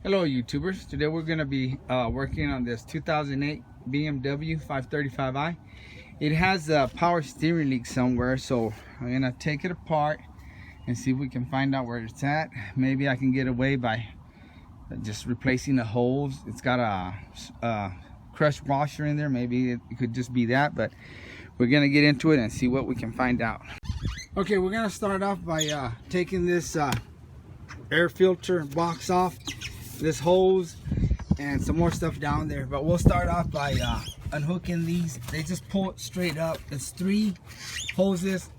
Hello YouTubers, today we're going to be working on this 2008 BMW 535i. It has a power steering leak somewhere, so I'm going to take it apart and see if we can find out where it's at. Maybe I can get away by just replacing the holes. It's got a crush washer in there, maybe it could just be that, but we're going to get into it and see what we can find out. Okay, we're going to start off by taking this air filter box off, this hose and some more stuff down there, but we'll start off by unhooking these. They just pull it straight up. It's 3 hoses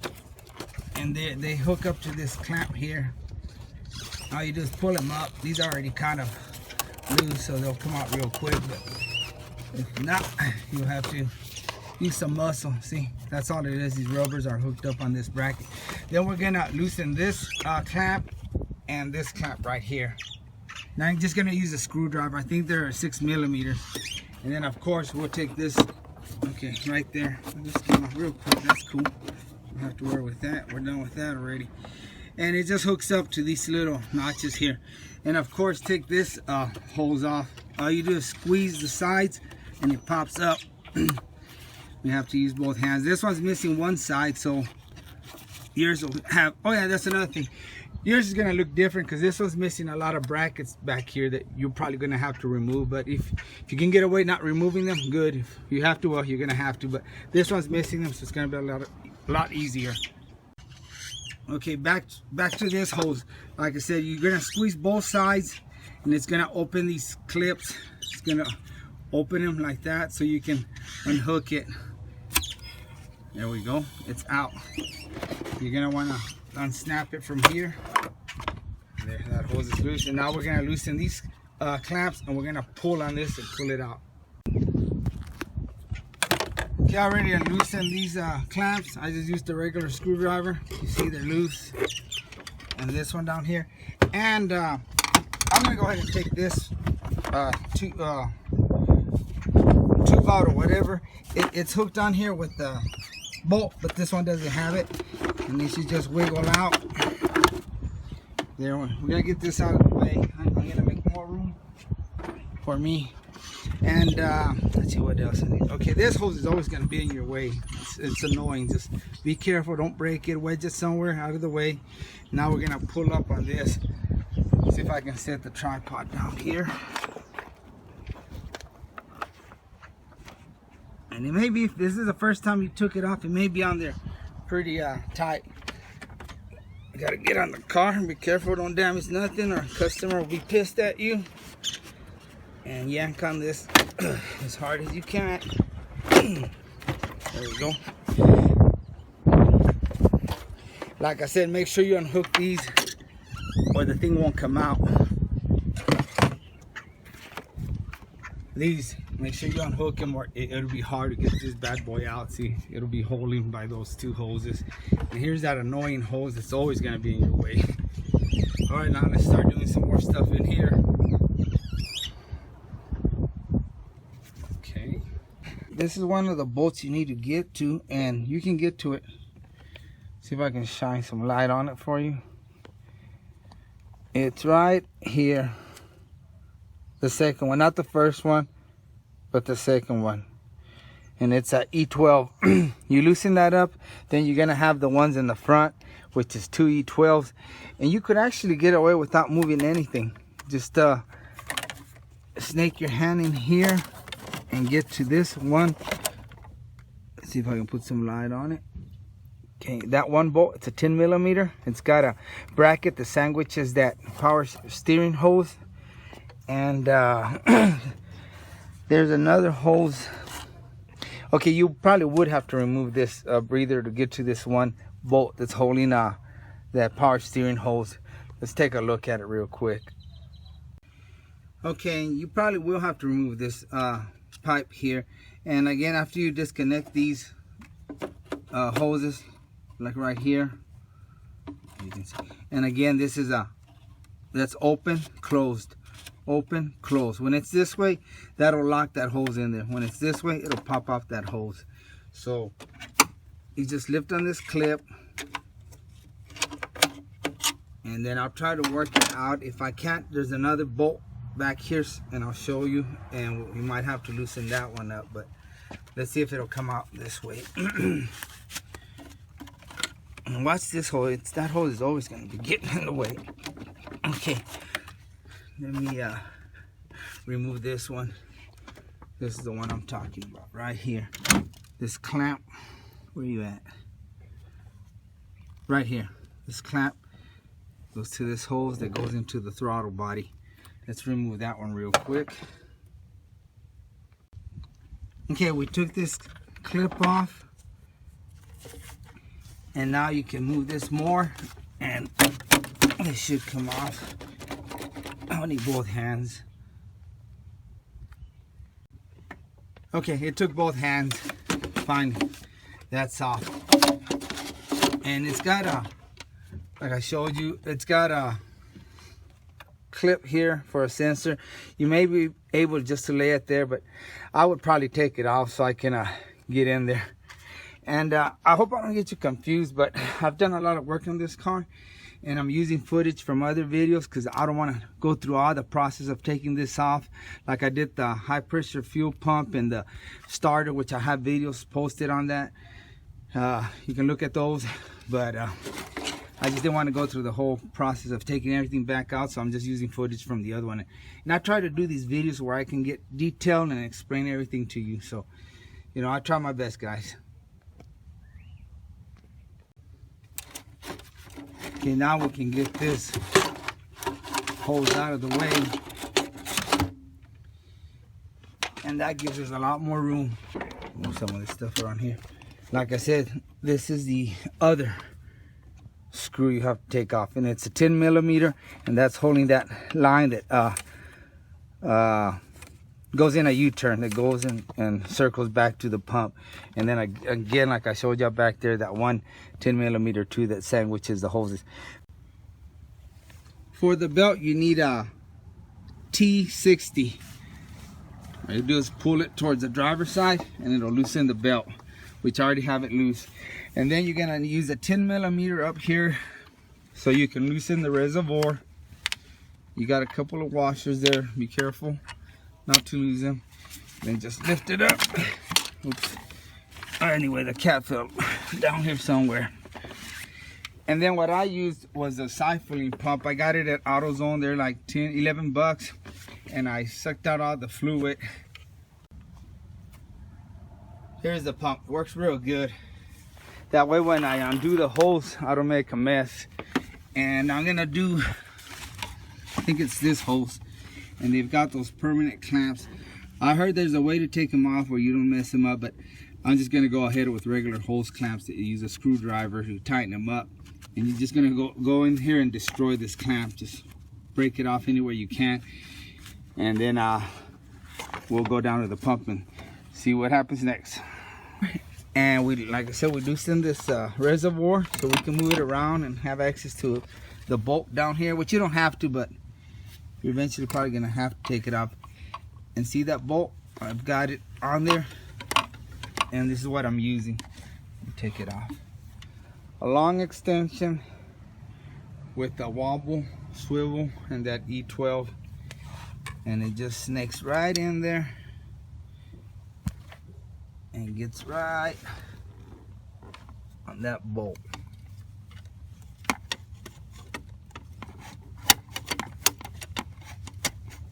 and they hook up to this clamp here. All you do is pull them up. These are already kind of loose, so they'll come out real quick, but if not, you'll have to use some muscle. See, that's all it is. These rubbers are hooked up on this bracket. Then we're gonna loosen this clamp and this clamp right here. Now I'm just gonna use a screwdriver. I think they're 6 millimeters. And then of course we'll take this, okay, right there. This came off real quick. That's cool. Don't have to worry with that. We're done with that already. And it just hooks up to these little notches here. And of course take this hose off. All you do is squeeze the sides and it pops up. You have to use both hands. This one's missing one side, so yours will have, oh yeah, that's another thing. Yours is gonna look different because this one's missing a lot of brackets back here that you're probably gonna have to remove. But if you can get away not removing them, good. If you have to, well, you're gonna have to. But this one's missing them, so it's gonna be a lot easier. Okay, back to this hose. Like I said, you're gonna squeeze both sides, and it's gonna open these clips. It's gonna open them like that, so you can unhook it. There we go. It's out. You're gonna wanna unsnap it from here. There, that hose is loose, and now we're gonna loosen these clamps, and we're gonna pull on this and pull it out. Okay, I already loosened these clamps. I just used a regular screwdriver. You see they're loose, and this one down here. And I'm gonna go ahead and take this tube out or whatever. It's hooked on here with the bolt, but this one doesn't have it, and this should just wiggle out. There, we're gonna get this out of the way. I'm gonna make more room for me. And let's see what else I need. Okay, this hose is always gonna be in your way. It's annoying. Just be careful, don't break it. Wedge it somewhere out of the way. Now we're gonna pull up on this. See if I can set the tripod down here. And it may be, if this is the first time you took it off, it may be on there pretty tight. You gotta get on the car and be careful, don't damage nothing, or a customer will be pissed at you. And yank on this as hard as you can. There we go. Like I said, make sure you unhook these or the thing won't come out. These, make sure you unhook them or it'll be hard to get this bad boy out. See, it'll be holding by those 2 hoses. And here's that annoying hose that's always gonna be in your way. All right, now let's start doing some more stuff in here. Okay, this is one of the bolts you need to get to, and you can get to it. See if I can shine some light on it for you. It's right here. The second one, not the first one, but the second one. And it's a E12. You loosen that up, then you're gonna have the ones in the front, which is 2 E12s. And you could actually get away without moving anything. Just snake your hand in here and get to this one. Let's see if I can put some light on it. Okay, that one bolt, it's a 10 millimeter. It's got a bracket that sandwiches that power steering hose. And there's another hose. Okay, you probably would have to remove this breather to get to this one bolt that's holding that power steering hose. Let's take a look at it real quick. Okay, you probably will have to remove this pipe here. And again, after you disconnect these hoses, like right here, you can see. And again, this is that's open, closed. Open, close. When it's this way, that'll lock that hose in there. When it's this way, it'll pop off that hose. So you just lift on this clip and then I'll try to work it out. If I can't, there's another bolt back here and I'll show you, and we might have to loosen that one up, but let's see if it'll come out this way. And watch this hole. That hole is always going to be getting in the way. Okay, let me remove this one. This is the one I'm talking about right here. This clamp, where you at? Right here. This clamp goes to this hose that goes into the throttle body. Let's remove that one real quick. Okay, we took this clip off, and now you can move this more and it should come off. I need both hands. Okay, it took both hands. Fine, that's off. And it's got a, like I showed you, it's got a clip here for a sensor. You may be able just to lay it there, but I would probably take it off so I can get in there. And I hope I don't get you confused, but I've done a lot of work on this car, and I'm using footage from other videos because I don't want to go through all the process of taking this off. Like I did the high pressure fuel pump and the starter, which I have videos posted on that. You can look at those, but I just didn't want to go through the whole process of taking everything back out, so I'm just using footage from the other one. And I try to do these videos where I can get detailed and explain everything to you. So, you know, I try my best, guys. Okay, now we can get this hose out of the way, and that gives us a lot more room. Move some of this stuff around here. Like I said, this is the other screw you have to take off, and it's a 10 millimeter, and that's holding that line that goes in a U-turn, that goes in and circles back to the pump. And then again, like I showed you back there, that one 10 millimeter too that sandwiches the hoses. For the belt, you need a T60. All you do is pull it towards the driver's side, and it'll loosen the belt, which I already have it loose. And then you're gonna use a 10 millimeter up here so you can loosen the reservoir. You got a couple of washers there. Be careful not to lose them. Then just lift it up. Oops. Anyway, the cap fell down here somewhere. And then what I used was a siphoning pump. I got it at AutoZone. They're like 10, 11 bucks. And I sucked out all the fluid. Here's the pump. It works real good. That way when I undo the hose, I don't make a mess. And I'm gonna do, I think it's this hose. And they've got those permanent clamps. I heard there's a way to take them off where you don't mess them up, but I'm just gonna go ahead with regular hose clamps that you use a screwdriver to tighten them up. And you're just gonna go in here and destroy this clamp. Just break it off any way you can. And then we'll go down to the pump and see what happens next. And we, like I said, we loosen this reservoir so we can move it around and have access to the bolt down here, which you don't have to, but you're eventually probably gonna have to take it off. And see that bolt? I've got it on there, and this is what I'm using. Take it off. A long extension with a wobble, swivel, and that E12, and it just snakes right in there and gets right on that bolt.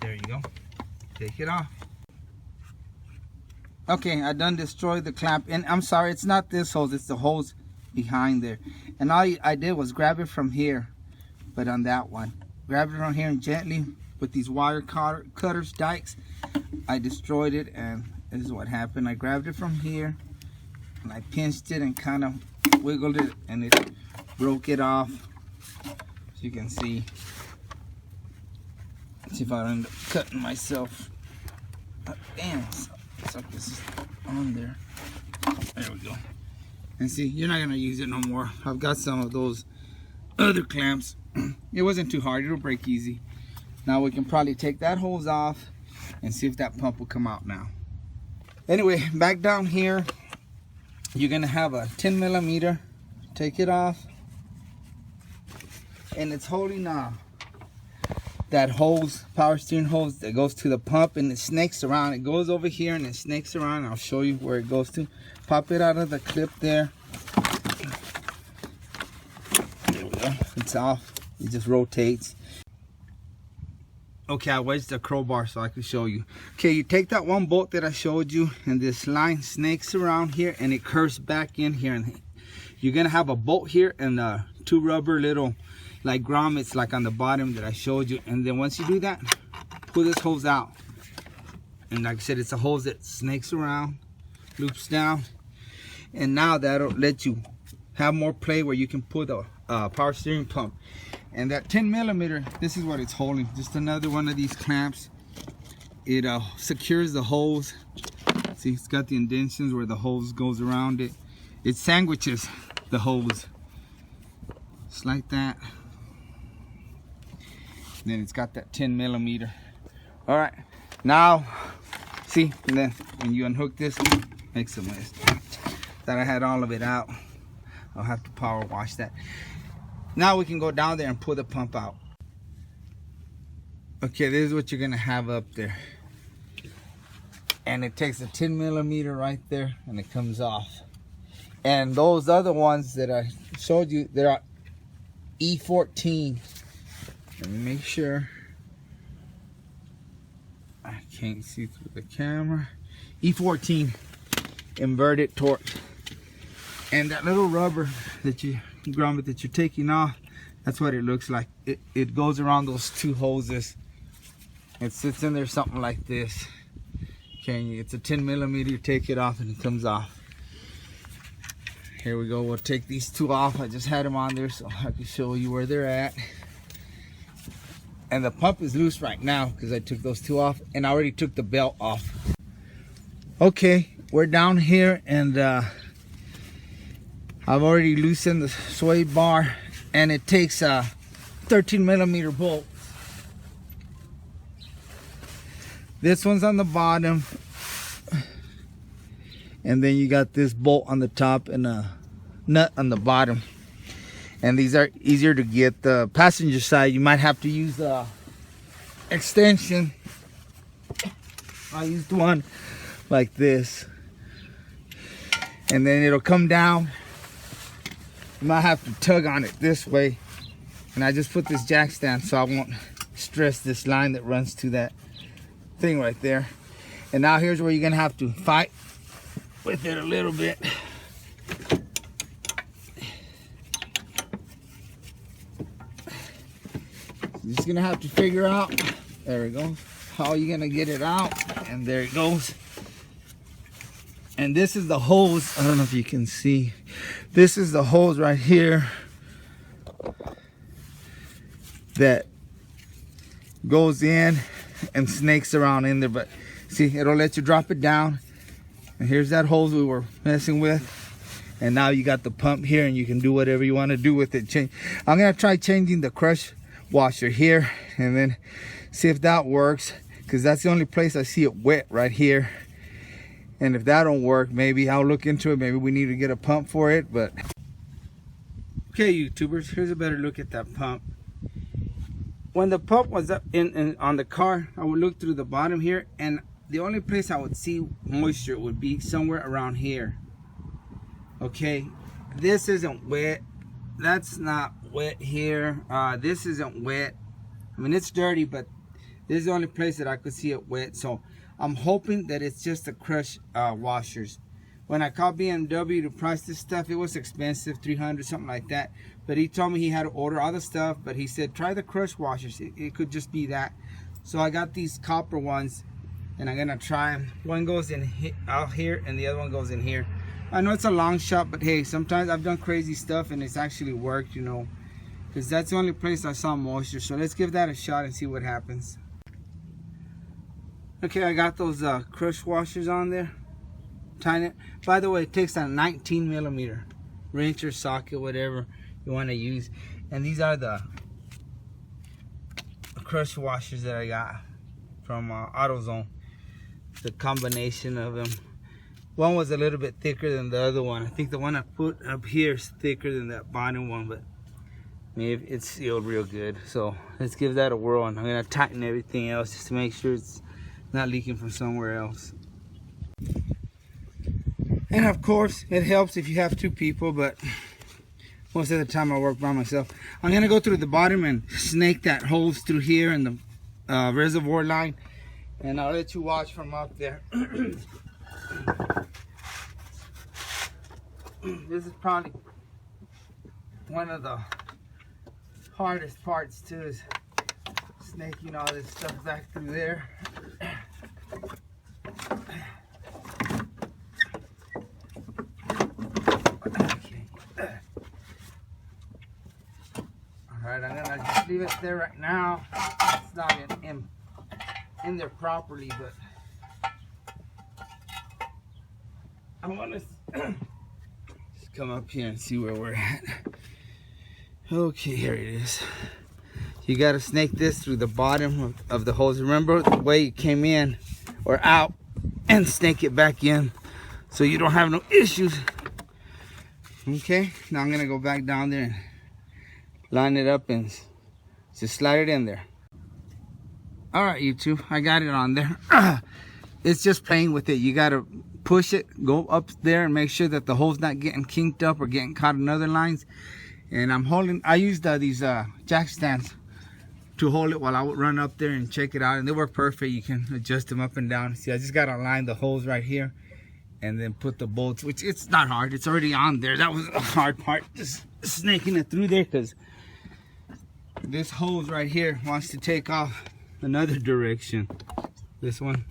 There you go. Take it off. Okay, I done destroyed the clamp, and I'm sorry, it's not this hose, it's the hose behind there. And all I did was grab it from here, but on that one, grab it on here and gently with these wire cutters, dikes, I destroyed it, and this is what happened. I grabbed it from here and I pinched it and kind of wiggled it, and it broke it off. As you can see. Let's see if I don't end up cutting myself. Damn, looks like this is on there. There we go. And see, you're not gonna use it no more. I've got some of those other clamps. It wasn't too hard, it'll break easy. Now we can probably take that hose off and see if that pump will come out now. Anyway, back down here, you're gonna have a 10 millimeter. Take it off, and it's holding that that hose, power steering hose that goes to the pump, and it snakes around. It goes over here and it snakes around. I'll show you where it goes to. Pop it out of the clip there. There we go. It's off. It just rotates. Okay, I wedged the crowbar so I can show you. Okay, you take that one bolt that I showed you, and this line snakes around here and it curves back in here, and you're gonna have a bolt here and two rubber little like grommets like on the bottom that I showed you. And then once you do that, pull this hose out, and like I said, it's a hose that snakes around, loops down, and now that'll let you have more play where you can put the power steering pump. And that 10 millimeter, this is what it's holding. Just another one of these clamps. It secures the hose. See, it's got the indentions where the hose goes around it. It sandwiches the hose just like that. Then it's got that 10 millimeter. All right, now see, and then when you unhook this, makes a mess. That I had all of it out. I'll have to power wash that. Now we can go down there and pull the pump out. Okay, this is what you're gonna have up there, and it takes a 10 millimeter right there and it comes off. And those other ones that I showed you, they're E14. Let me make sure. I can't see through the camera. E14 inverted torque. And that little rubber that grommet that you're taking off, that's what it looks like. It goes around those two hoses. It sits in there something like this. Okay, it's a 10 millimeter. You take it off and it comes off. Here we go. We'll take these two off. I just had them on there so I can show you where they're at. And the pump is loose right now because I took those two off, and I already took the belt off. Okay, we're down here, and I've already loosened the sway bar, and it takes a 13 millimeter bolt. This one's on the bottom, and then you got this bolt on the top and a nut on the bottom. And these are easier to get. The passenger side, you might have to use the extension. I used one like this, and then it'll come down. You might have to tug on it this way, and I just put this jack stand so I won't stress this line that runs to that thing right there. And now here's where you're gonna have to fight with it a little bit. You're just gonna have to figure out, there we go, how you're gonna get it out. And there it goes. And this is the hose. I don't know if you can see. This is the hose right here that goes in and snakes around in there. But see, it'll let you drop it down. And here's that hose we were messing with. And now you got the pump here, and you can do whatever you want to do with it. I'm gonna try changing the crush washer here and then see if that works, because that's the only place I see it wet right here. And if that don't work, maybe I'll look into it. Maybe we need to get a pump for it. But okay, YouTubers, here's a better look at that pump. When the pump was up on the car, I would look through the bottom here, and the only place I would see moisture would be somewhere around here. Okay, this isn't wet. That's not wet here. This isn't wet. I mean, it's dirty, but this is the only place that I could see it wet. So I'm hoping that it's just the crush washers. When I called BMW to price this stuff, it was expensive, $300, something like that. But he told me he had to order other stuff, but he said try the crush washers. It could just be that. So I got these copper ones, and I'm gonna try them. One goes in out here, and the other one goes in here. I know it's a long shot, but hey, sometimes I've done crazy stuff and it's actually worked, you know, because that's the only place I saw moisture. So let's give that a shot and see what happens. Okay, I got those crush washers on there. Tighten it. By the way, it takes a 19 millimeter wrench or socket, whatever you want to use. And these are the crush washers that I got from AutoZone. The combination of them. One was a little bit thicker than the other one. I think the one I put up here is thicker than that bottom one, but I mean, it's sealed real good. So let's give that a whirl, and I'm gonna tighten everything else just to make sure it's not leaking from somewhere else. And of course, it helps if you have two people, but most of the time I work by myself. I'm gonna go through the bottom and snake that hose through here in the reservoir line, and I'll let you watch from up there. This is probably one of the hardest parts too, is snaking all this stuff back through there. Alright, I'm gonna just leave it there right now. It's not in there properly, but I want to just come up here and see where we're at. Okay, here it is. You gotta snake this through the bottom of the hose. Remember the way it came in or out, and snake it back in so you don't have no issues. Okay, now I'm gonna go back down there and line it up and just slide it in there. All right, YouTube, I got it on there. It's just playing with it. You gotta push it, go up there and make sure that the hole's not getting kinked up or getting caught in other lines. And I used these jack stands to hold it while I would run up there and check it out, and they work perfect. You can adjust them up and down. See, I just gotta line the holes right here and then put the bolts, which it's not hard, it's already on there. That was a hard part, just snaking it through there, because this hose right here wants to take off another direction, this one,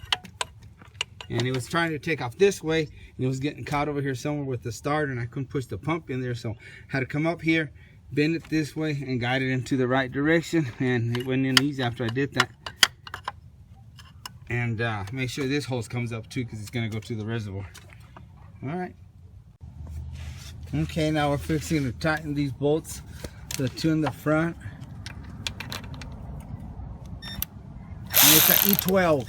and it was trying to take off this way, and it was getting caught over here somewhere with the starter, and I couldn't push the pump in there, so I had to come up here, bend it this way, and guide it into the right direction. And it went in easy after I did that. And make sure this hose comes up too, because it's going to go to the reservoir. All right. Okay, now we're fixing to tighten these bolts, the two in the front. And it's an E12.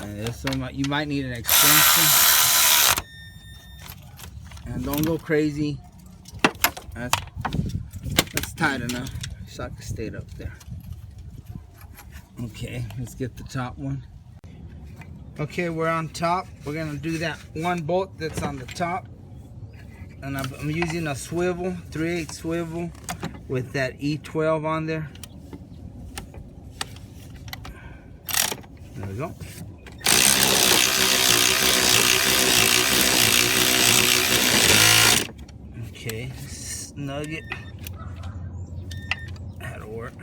And this one, you might need an extension. And don't go crazy. That's tight enough, so I can stay up there. Okay, let's get the top one. Okay, we're on top. We're gonna do that one bolt that's on the top, and I'm using a swivel, 3/8 swivel, with that E12 on there. There we go. Okay, snug it. That'll work.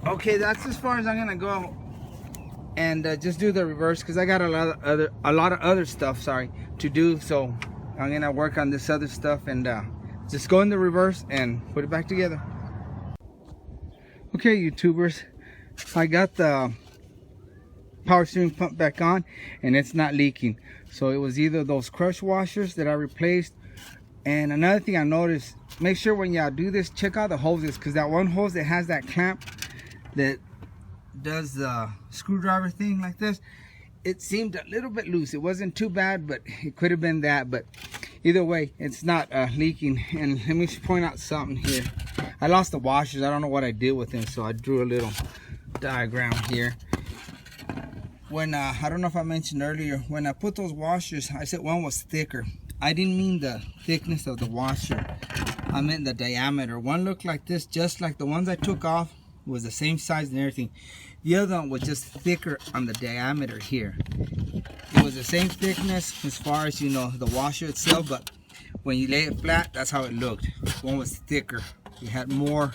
Okay, that's as far as I'm gonna go, and just do the reverse, because I got a lot of other stuff, to do. So I'm gonna work on this other stuff and just go in the reverse and put it back together. Okay, YouTubers, I got the power steering pump back on, and it's not leaking. So it was either those crush washers that I replaced. And another thing I noticed, make sure when y'all do this, check out the hoses, because that one hose that has that clamp that does the screwdriver thing like this, it seemed a little bit loose. It wasn't too bad, but it could have been that. But either way, it's not leaking. And let me point out something here. I lost the washers. I don't know what I did with them, so I drew a little diagram here. When I don't know if I mentioned earlier, when I put those washers, I said one was thicker. I didn't mean the thickness of the washer, I meant the diameter. One looked like this, just like the ones I took off, was the same size and everything. The other one was just thicker on the diameter here. It was the same thickness as far as, you know, the washer itself, but when you lay it flat, that's how it looked. One was thicker. It had more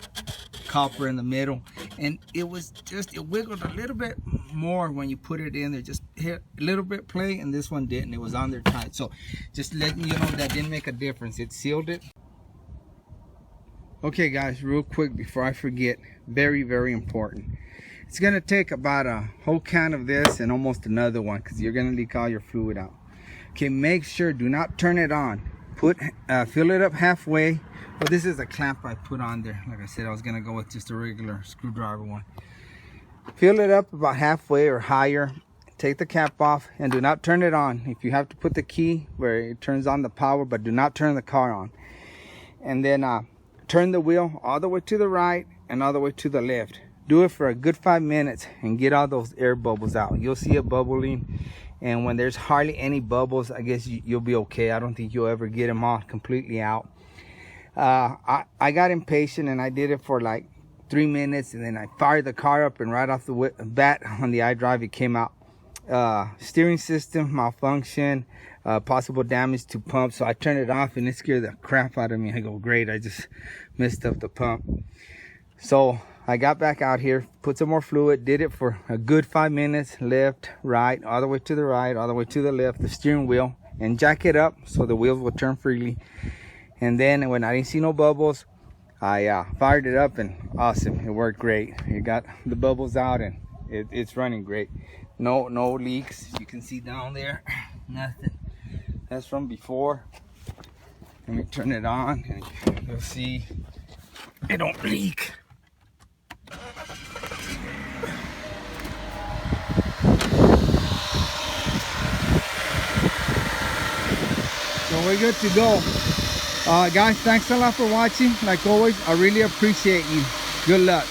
copper in the middle, and it was just, it wiggled a little bit more when you put it in there. Just hit a little bit play, and this one didn't. It was on there tight. So just letting you know that didn't make a difference. It sealed it. Okay guys, real quick before I forget, very important, it's gonna take about a whole can of this and almost another one, because you're gonna leak all your fluid out. Okay, make sure, do not turn it on. Fill it up halfway. Well, this is a clamp I put on there. Like I said, I was gonna go with just a regular screwdriver one. Fill it up about halfway or higher. take the cap off and do not turn it on. If you have to put the key where it turns on the power, but do not turn the car on. And then turn the wheel all the way to the right and all the way to the left. Do it for a good 5 minutes and get all those air bubbles out. You'll see it bubbling, and when there's hardly any bubbles, I guess you'll be okay. I don't think you'll ever get them all completely out. I got impatient and I did it for like 3 minutes, and then I fired the car up, and right off the bat on the iDrive it came out. Steering system malfunction, possible damage to pump. So I turned it off and it scared the crap out of me. I go, great, I just messed up the pump. So I got back out here, put some more fluid, did it for a good 5 minutes, left, right, all the way to the right, all the way to the left, the steering wheel, and jack it up so the wheels will turn freely. And then when I didn't see no bubbles, I fired it up, and awesome, it worked great. It got the bubbles out, and it's running great. No leaks. You can see down there, nothing. That's from before. Let me turn it on, and you'll see it don't leak. So we're good to go. Guys, thanks a lot for watching. Like always, I really appreciate you. Good luck.